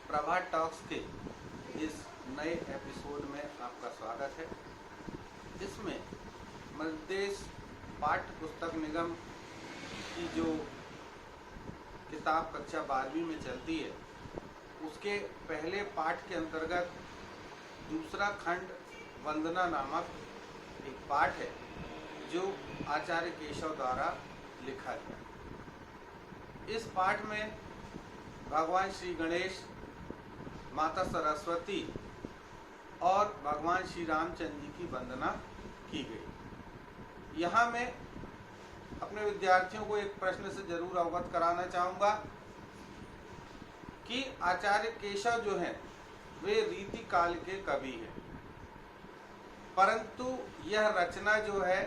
Prabha talks के इस नए एपिसोड में आपका स्वागत है। इसमें मध्य प्रदेश पाठ्य पुस्तक निगम की जो किताब कक्षा 12वीं में चलती है उसके पहले पाठ के अंतर्गत दूसरा खंड वंदना नामक एक पाठ है जो आचार्य केशव द्वारा लिखा गया। इस पाठ में भगवान श्री गणेश, माता सरस्वती और भगवान श्री रामचंद्र जी की वंदना की गई। यहाँ मैं अपने विद्यार्थियों को एक प्रश्न से जरूर अवगत कराना चाहूँगा कि आचार्य केशव जो हैं वे रीति काल के कवि हैं, परंतु यह रचना जो है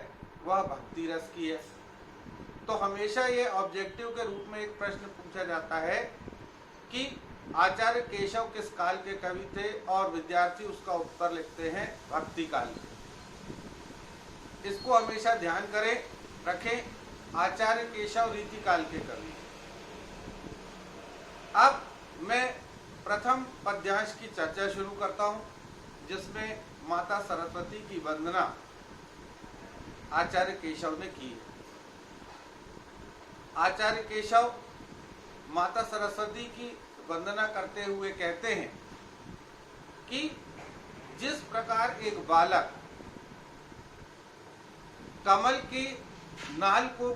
वह भक्ति रस की है। तो हमेशा ये ऑब्जेक्टिव के रूप में एक प्रश्न पूछा जाता है कि आचार्य केशव किस काल के कवि थे, और विद्यार्थी उसका उत्तर लिखते हैं भक्ति काल के। इसको हमेशा ध्यान करें, रखें। आचार्य केशव रीति काल के कवि। अब मैं प्रथम पद्यांश की चर्चा शुरू करता हूं, जिसमें माता सरस्वती की वंदना आचार्य केशव ने की है। आचार्य केशव माता सरस्वती की वंदना करते हुए कहते हैं कि जिस प्रकार एक बालक कमल की नाल को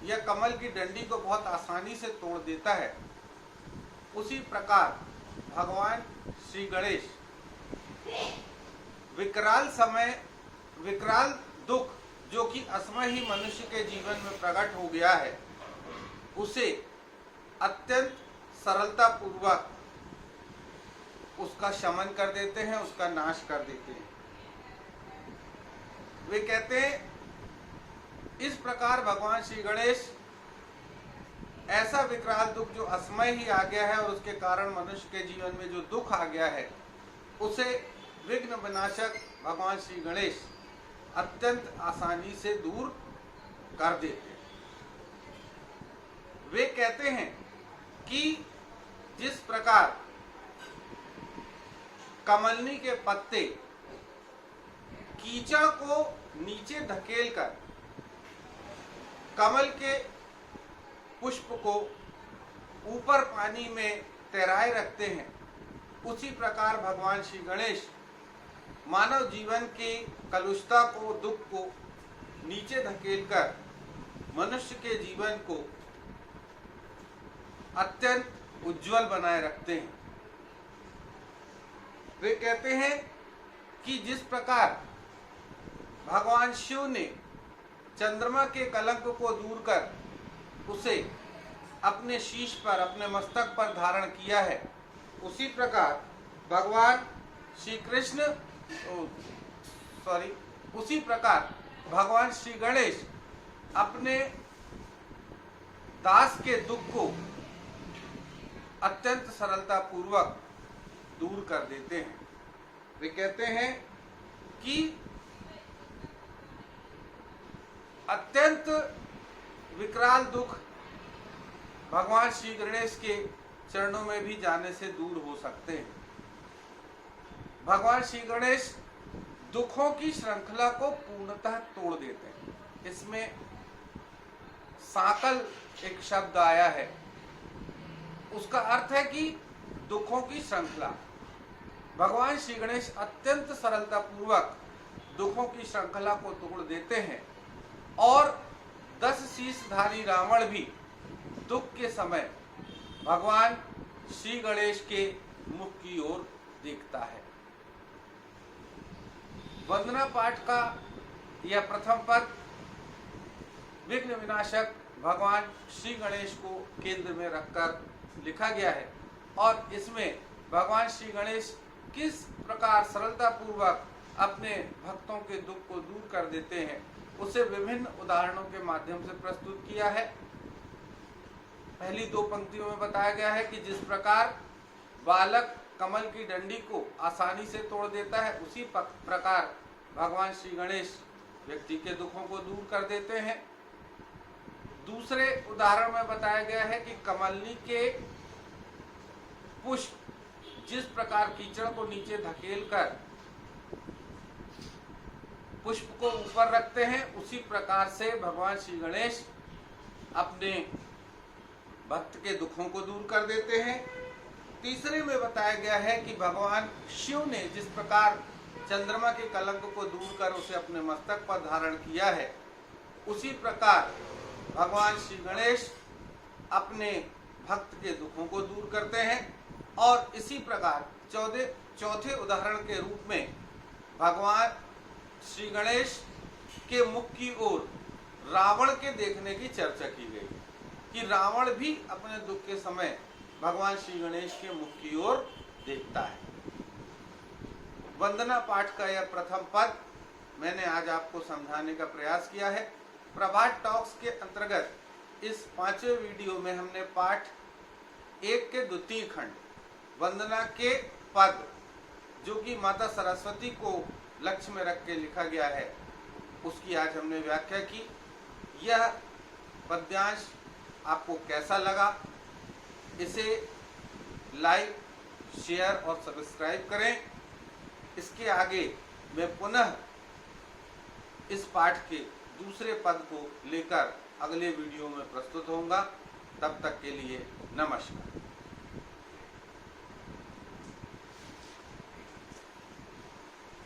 या कमल की डंडी को बहुत आसानी से तोड़ देता है, उसी प्रकार भगवान श्री गणेश विकराल समय, विकराल दुख जो कि असमय ही मनुष्य के जीवन में प्रकट हो गया है, उसे अत्यंत सरलता पूर्वक उसका शमन कर देते हैं, उसका नाश कर देते हैं। वे कहते हैं इस प्रकार भगवान श्री गणेश ऐसा विकराल दुख जो असमय ही आ गया है और उसके कारण मनुष्य के जीवन में जो दुख आ गया है, उसे विघ्न विनाशक भगवान श्री गणेश अत्यंत आसानी से दूर कर देते हैं। वे कहते हैं कि जिस प्रकार कमलनी के पत्ते कीचड़ को नीचे धकेलकर कमल के पुष्प को ऊपर पानी में तैराए रखते हैं, उसी प्रकार भगवान श्री गणेश मानव जीवन की कलुषता को, दुख को नीचे धकेलकर मनुष्य के जीवन को अत्यंत उज्जवल बनाए रखते हैं। वे कहते हैं कि जिस प्रकार भगवान शिव ने चंद्रमा के कलंक को दूर कर उसे अपने शीश पर, अपने मस्तक पर धारण किया है, उसी प्रकार भगवान श्री कृष्ण उसी प्रकार भगवान श्री गणेश अपने दास के दुख को अत्यंत सरलता पूर्वक दूर कर देते हैं। वे कहते हैं कि अत्यंत विकराल दुख भगवान श्री गणेश के चरणों में भी जाने से दूर हो सकते हैं। भगवान श्री गणेश दुखों की श्रृंखला को पूर्णतः तोड़ देते हैं। इसमें साकल एक शब्द आया है, उसका अर्थ है कि दुखों की श्रृंखला। भगवान श्री गणेश अत्यंत सरलता पूर्वक दुखों की श्रृंखला को तोड़ देते हैं और 10 शीशधारी रावण भी दुख के समय भगवान श्री गणेश के मुख की ओर देखता है। वंदना पाठ का यह प्रथम पद विघ्न विनाशक भगवान श्री गणेश को केंद्र में रखकर लिखा गया है, और इसमें भगवान श्री गणेश किस प्रकार सरलता पूर्वक अपने भक्तों के दुख को दूर कर देते हैं उसे विभिन्न उदाहरणों के माध्यम से प्रस्तुत किया है। पहली 2 पंक्तियों में बताया गया है कि जिस प्रकार बालक कमल की डंडी को आसानी से तोड़ देता है, उसी प्रकार भगवान श्री गणेश व्यक्ति के दुखों को दूर कर देते हैं। दूसरे उदाहरण में बताया गया है कि कमलनी के पुष्प जिस प्रकार कीचड़ को नीचे धकेलकर पुष्प को ऊपर रखते हैं, उसी प्रकार से भगवान श्री गणेश अपने भक्त के दुखों को दूर कर देते हैं। तीसरे में बताया गया है कि भगवान शिव ने जिस प्रकार चंद्रमा के कलंक को दूर कर उसे अपने मस्तक पर धारण किया है, उसी प्रकार भगवान श्री गणेश अपने भक्त के दुखों को दूर करते हैं। और इसी प्रकार चौथे उदाहरण के रूप में भगवान श्री गणेश के मुख की ओर रावण के देखने की चर्चा की गई कि रावण भी अपने दुख के समय भगवान श्री गणेश के मुख की ओर देखता है। वंदना पाठ का यह प्रथम पद मैंने आज आपको समझाने का प्रयास किया है। प्रभात टॉक्स के अंतर्गत इस 5वें वीडियो में हमने पाठ 1 के द्वितीय खंड वंदना के पद, जो कि माता सरस्वती को लक्ष्य में रख के लिखा गया है, उसकी आज हमने व्याख्या की। यह पद्यांश आपको कैसा लगा, इसे लाइक, शेयर और सब्सक्राइब करें। इसके आगे मैं पुनः इस पाठ के दूसरे पद को लेकर अगले वीडियो में प्रस्तुत होऊंगा। तब तक के लिए नमस्कार।